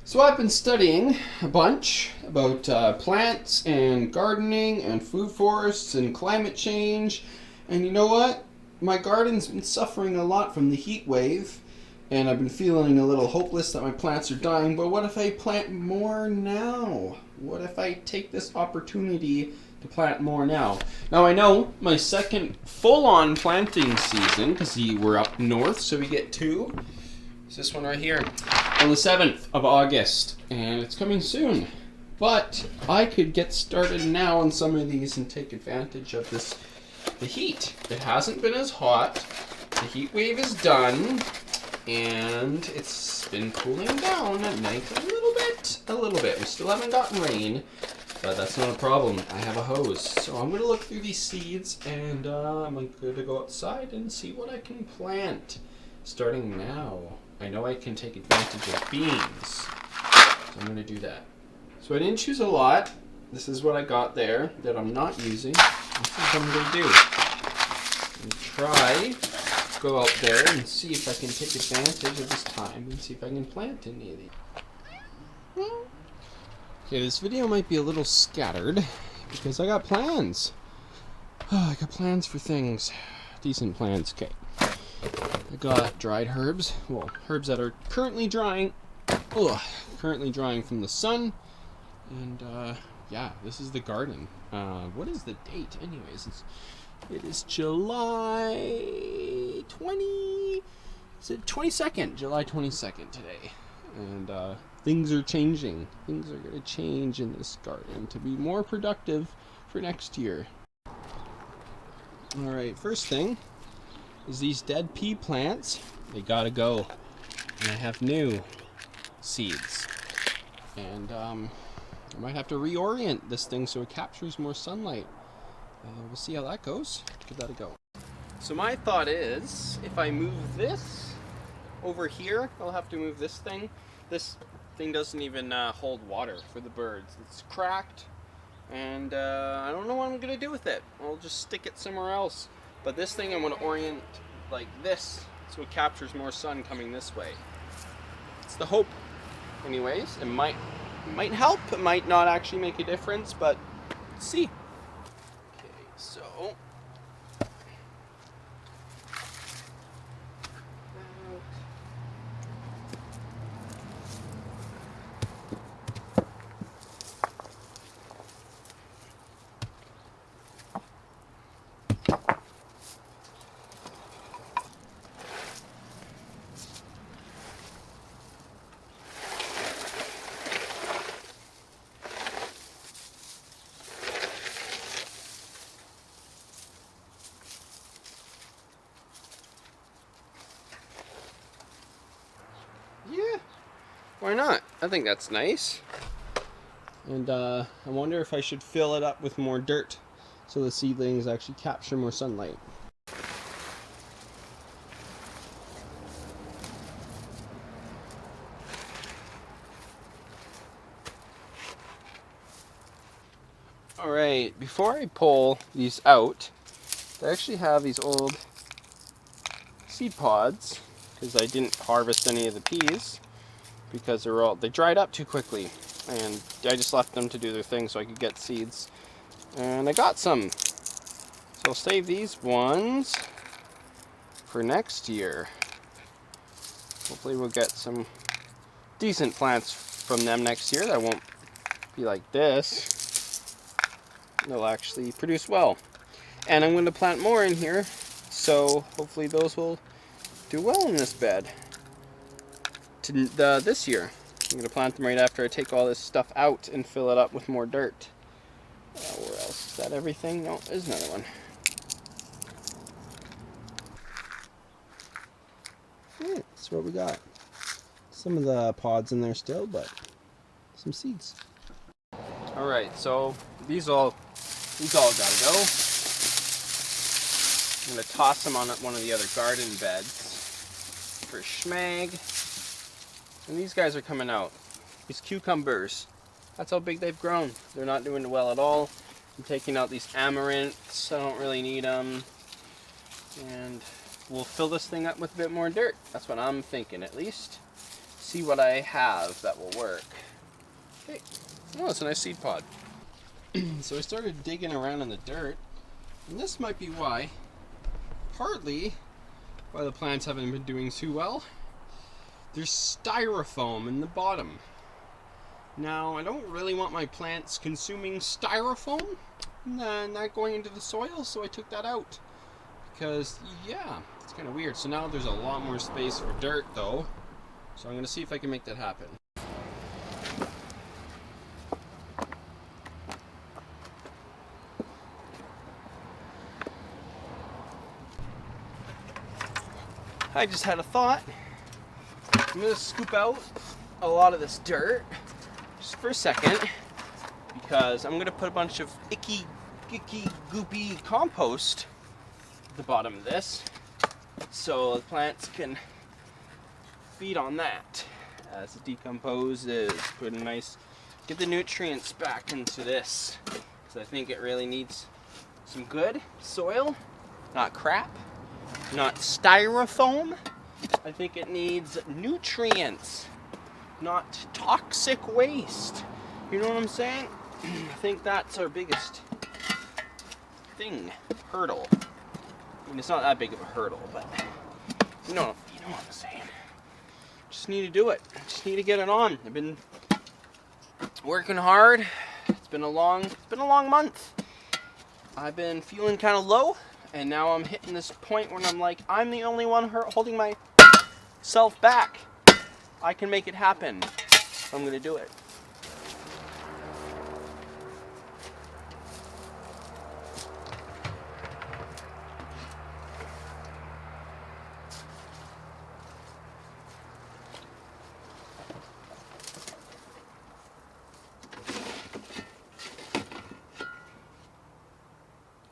So I've been studying a bunch about plants and gardening and food forests and climate change. And you know what? My garden's been suffering a lot from the heat wave. And I've been feeling a little hopeless that my plants are dying. But what if I plant more now? What if I take this opportunity to plant more now? Now I know my second full-on planting season, because we're up north, so we get two. It's this one right here on the 7th of August, and it's coming soon. But I could get started now on some of these and take advantage of the heat. It hasn't been as hot. The heat wave is done, and it's been cooling down at night a little bit. We still haven't gotten rain, but that's not a problem. I have a hose. So I'm going to look through these seeds, and I'm going to go outside and see what I can plant starting now. I know I can take advantage of beans, so I'm going to do that. So I didn't choose a lot. This is what I got there that I'm not using. This is what I'm going to do. I'm going to try to go out there and see if I can take advantage of this time and see if I can plant any of these. Okay, this video might be a little scattered because I got plans. I got plans for things. Decent plans. Okay. I got dried herbs. Well, herbs that are currently drying. Currently drying from the sun. And yeah, this is the garden. What is the date? Anyways, it is July 20. Is it 22nd? July 22nd today. And things are changing. Things are going to change in this garden to be more productive for next year. All right, first thing is these dead pea plants. They gotta go. And I have new seeds. And I might have to reorient this thing so it captures more sunlight. We'll see how that goes. Give that a go. So my thought is, if I move this over here, I'll have to move this thing. This thing doesn't even hold water for the birds. It's cracked, and I don't know what I'm gonna do with it. I'll just stick it somewhere else. But this thing I'm going to orient like this so it captures more sun coming this way. It's the hope. Anyways, it might help. It might not actually make a difference, but let's see. Okay, so yeah, why not? I think that's nice. And I wonder if I should fill it up with more dirt so the seedlings actually capture more sunlight. Alright, before I pull these out, I actually have these old seed pods because I didn't harvest any of the peas because they dried up too quickly, and I just left them to do their thing so I could get seeds. And I got some, so I'll save these ones for next year. Hopefully we'll get some decent plants from them next year that won't be like this. They'll actually produce well. And I'm going to plant more in here, so hopefully those will do well in this bed this year. I'm going to plant them right after I take all this stuff out and fill it up with more dirt. Where else? Is that everything? No, there's another one. Yeah, that's what we got. Some of the pods in there still, but some seeds. Alright, so these all gotta go. I'm gonna toss them on one of the other garden beds for schmag. And these guys are coming out. These cucumbers. That's how big they've grown. They're not doing well at all. I'm taking out these amaranths. I don't really need them. And we'll fill this thing up with a bit more dirt. That's what I'm thinking, at least. see what I have that will work. Okay. Oh, it's a nice seed pod. So I started digging around in the dirt, and this might be why, partly why the plants haven't been doing too well. There's styrofoam in the bottom. Now, I don't really want my plants consuming styrofoam, not going into the soil, so I took that out. Because, yeah, it's kind of weird. So now there's a lot more space for dirt, though. So I'm going to see if I can make that happen. I just had a thought. I'm going to scoop out a lot of this dirt just for a second, because I'm going to put a bunch of icky, goopy compost at the bottom of this, so the plants can feed on that as it decomposes. Put a nice, get the nutrients back into this, because I think it really needs some good soil, not crap. Not styrofoam. I think it needs nutrients, not toxic waste. You know what I'm saying? I think that's our biggest hurdle. I mean, it's not that big of a hurdle, but you know what I'm saying. Just need to do it. Just need to get it on. I've been working hard. It's been a long month. I've been feeling kind of low. And now I'm hitting this point where I'm like, I'm the only one holding myself back. I can make it happen. I'm going to do it.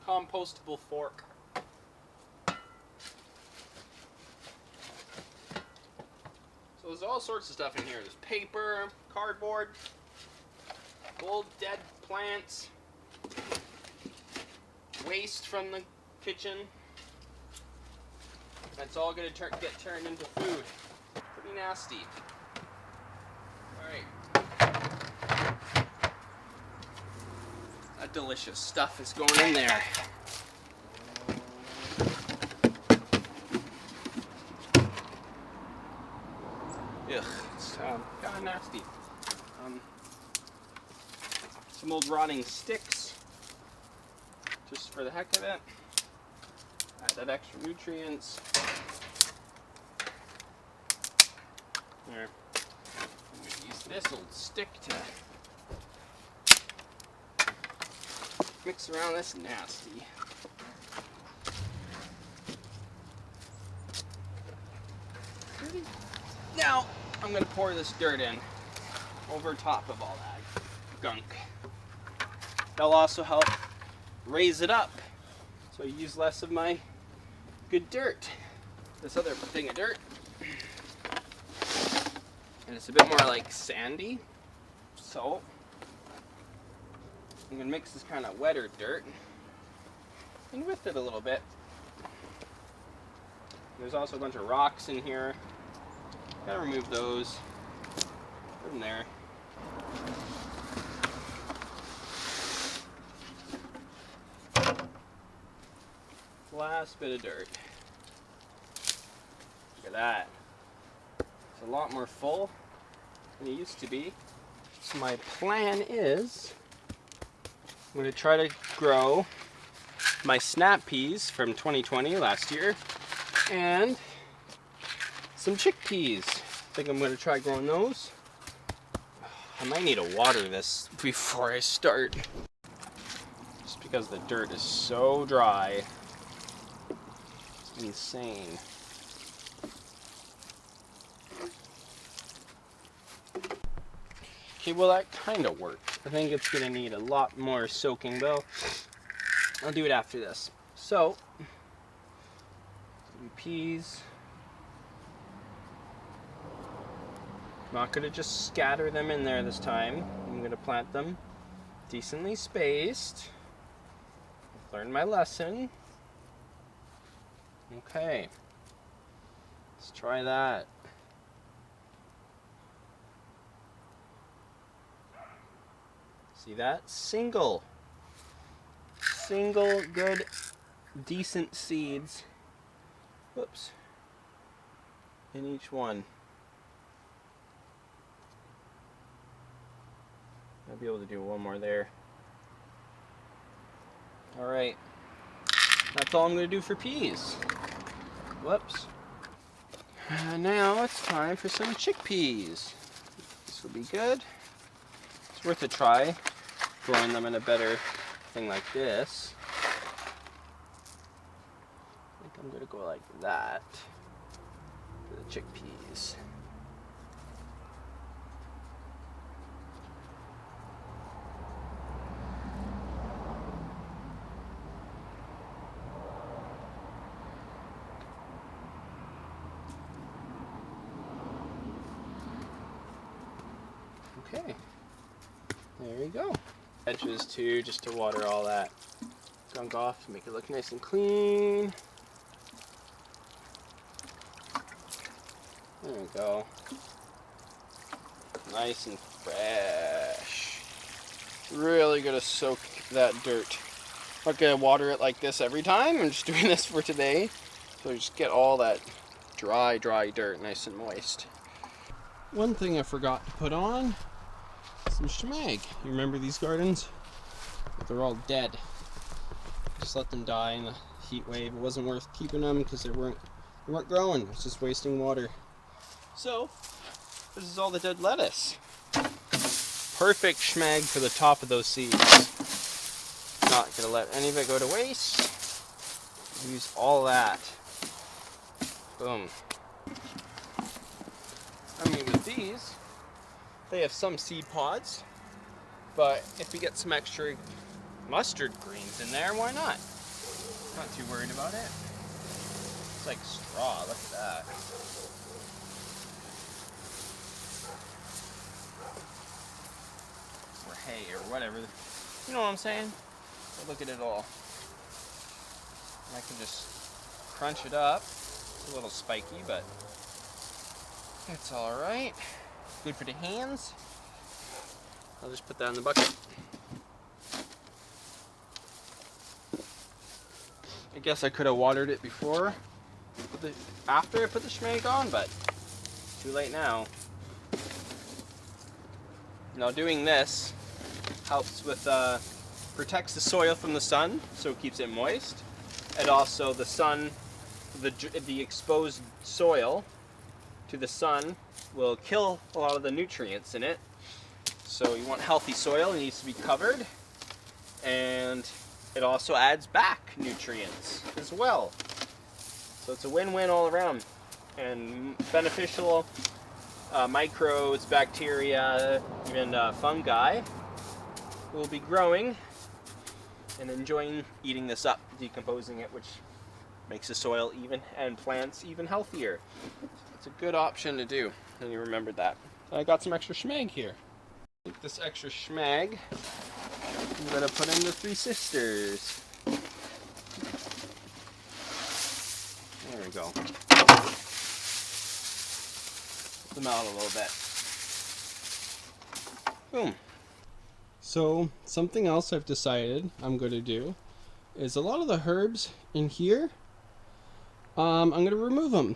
Compostable fork. So there's all sorts of stuff in here. There's paper, cardboard, old dead plants, waste from the kitchen. That's all going to get turned into food. Pretty nasty. Alright. That delicious stuff is going in there. Ugh, it's kind of nasty. Some old rotting sticks, just for the heck of it. Add that extra nutrients. There. I'm going to use this old stick to mix around this nasty. Now, I'm going to pour this dirt in over top of all that gunk. That'll also help raise it up, so I use less of my good dirt. This other thing of dirt, and it's a bit more like sandy, so I'm going to mix this kind of wetter dirt in with it a little bit. There's also a bunch of rocks in here. Gotta remove those from there. Last bit of dirt. Look at that. It's a lot more full than it used to be. So my plan is I'm going to try to grow my snap peas from 2020 last year and some chickpeas. I think I'm going to try growing those. I might need to water this before I start, just because the dirt is so dry. It's insane. Okay, well that kind of worked. I think it's going to need a lot more soaking though. I'll do it after this. So, peas. I'm not going to just scatter them in there this time. I'm going to plant them decently spaced. I've learned my lesson. Okay. Let's try that. See that? Single good, decent seeds. Whoops. In each one. I'll be able to do one more there. Alright. That's all I'm going to do for peas. Whoops. Now it's time for some chickpeas. This will be good. It's worth a try, growing them in a better thing like this. I think I'm going to go like that for the chickpeas. Okay, there you go. Edges too, just to water all that gunk off, make it look nice and clean. There we go. Nice and fresh. Really gonna soak that dirt. I'm not gonna water it like this every time. I'm just doing this for today. So just get all that dry dirt nice and moist. One thing I forgot to put on, some shmag. You remember these gardens? They're all dead. Just let them die in the heat wave. It wasn't worth keeping them because they weren't growing. It's just wasting water. So this is all the dead lettuce. Perfect shmag for the top of those seeds. Not gonna let any of it go to waste. Use all that. Boom. I mean, with these, they have some seed pods, but if we get some extra mustard greens in there, why not? Not too worried about it. It's like straw, look at that. Or hay or whatever. You know what I'm saying? But look at it all. And I can just crunch it up. It's a little spiky, but that's alright. Good for the hands. I'll just put that in the bucket. I guess I could have watered it before, after I put the shmag on, but too late now. Now doing this helps with, protects the soil from the sun, so it keeps it moist. And also the sun, the exposed soil to the sun will kill a lot of the nutrients in it. So you want healthy soil, it needs to be covered, and it also adds back nutrients as well. So it's a win-win all around, and beneficial microbes, bacteria, even fungi will be growing and enjoying eating this up, decomposing it, which makes the soil even and plants even healthier. It's a good option to do, and you remembered that. And I got some extra shmag here. This extra shmag I'm going to put in the Three Sisters. There we go. Put them out a little bit. Boom. So something else I've decided I'm going to do is a lot of the herbs in here, I'm going to remove them.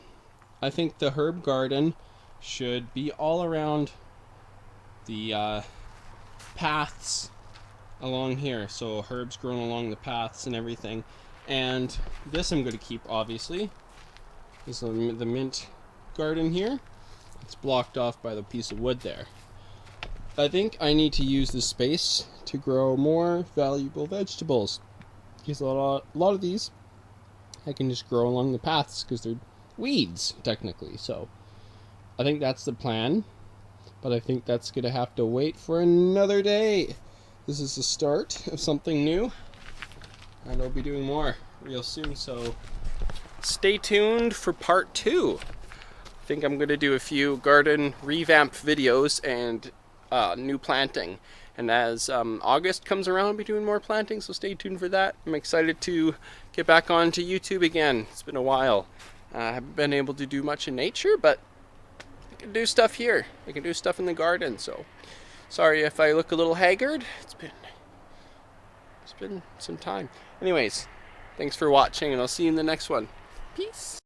I think the herb garden should be all around the paths along here, so herbs grown along the paths and everything. And this I'm going to keep, obviously. This is the mint garden here. It's blocked off by the piece of wood there. I think I need to use this space to grow more valuable vegetables, because a lot of these I can just grow along the paths because they're weeds technically. So I think that's the plan, but I think that's gonna have to wait for another day. This is the start of something new, and I'll be doing more real soon, so stay tuned for part 2. I think I'm gonna do a few garden revamp videos and new planting, and as August comes around, I'll be doing more planting, so stay tuned for that. I'm excited to get back onto YouTube again. It's been a while. I haven't been able to do much in nature, but I can do stuff here. I can do stuff in the garden, so Sorry if I look a little haggard. It's been some time. Anyways, thanks for watching, and I'll see you in the next one. Peace.